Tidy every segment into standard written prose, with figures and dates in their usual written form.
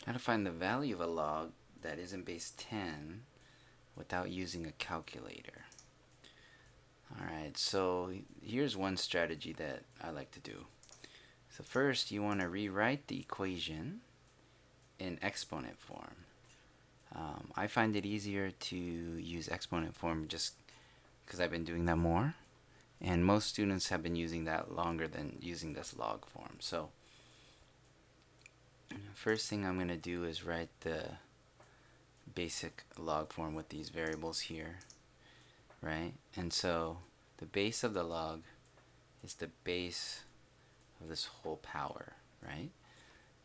How to find the value of a log that isn't base 10 without using a calculator. Alright, so here's one strategy that I like to do. So first you want to rewrite the equation in exponent form. I find it easier to use exponent form just because I've been doing that more, and most students have been using that longer than using this log form. So first thing I'm going to do is write the basic log form with these variables here, right? And so the base of the log is the base of this whole power, right?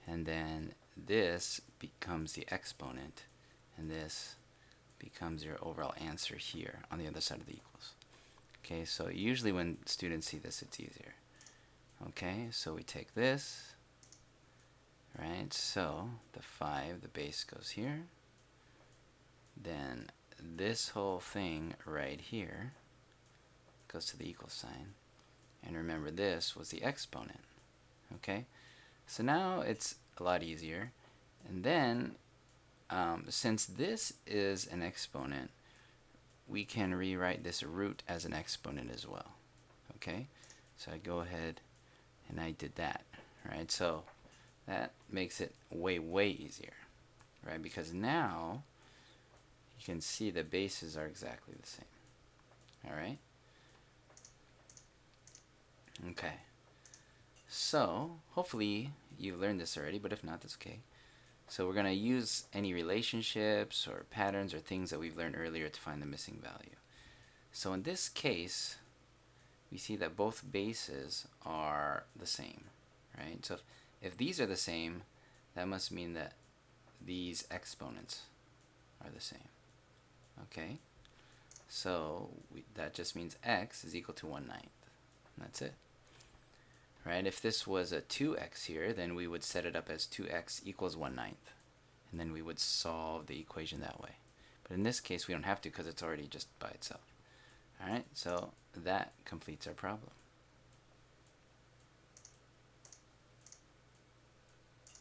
And then this becomes the exponent, and this becomes your overall answer here on the other side of the equals. Okay, so usually when students see this, it's easier. Okay, so we take this, right? So the 5, the base goes here. Then this whole thing right here goes to the equal sign. And remember, this was the exponent. Okay, so now it's a lot easier. And then since this is an exponent, we can rewrite this root as an exponent as well. Okay, so I go ahead and I did that, right? So that makes it way easier, right? Because now you can see the bases are exactly the same. All right. Okay. So hopefully you've learned this already, but if not, that's okay. So we're going to use any relationships or patterns or things that we've learned earlier to find the missing value. So in this case, we see that both bases are the same, right? So if these are the same, that must mean that these exponents are the same. Okay? So that just means x is equal to 1/9. That's it. Right? If this was a 2x here, then we would set it up as 2x equals 1/9. And then we would solve the equation that way. But in this case, we don't have to because it's already just by itself. Alright, so that completes our problem.